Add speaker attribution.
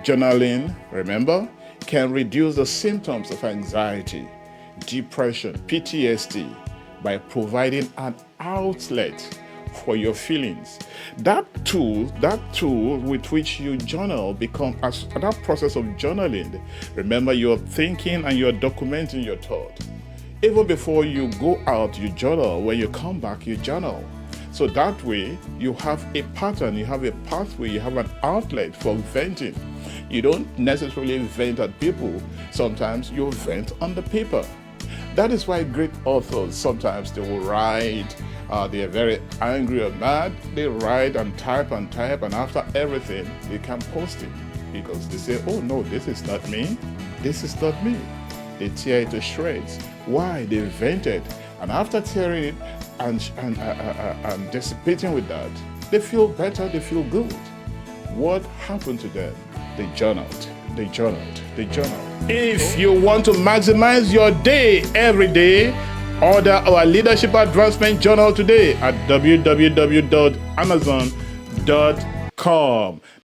Speaker 1: Journaling, remember, can reduce the symptoms of anxiety, depression, PTSD by providing an outlet for your feelings. That tool with which you journal becomes that process of journaling. Remember, you're thinking and you're documenting your thought. Even before you go out, you journal. When you come back, you journal. So that way, you have a pattern, you have a pathway, you have an outlet for venting. You don't necessarily vent at people. Sometimes you vent on the paper. That is why great authors, sometimes they will write, they are very angry or mad, they write and type, and after everything, they can post it. Because they say, oh no, this is not me, this is not me. They tear it to shreds. Why? They vented. And after tearing it and dissipating with that, they feel better, they feel good. What happened to them? They journaled. If you want to maximize your day every day, order our Leadership Advancement Journal today at www.amazon.com.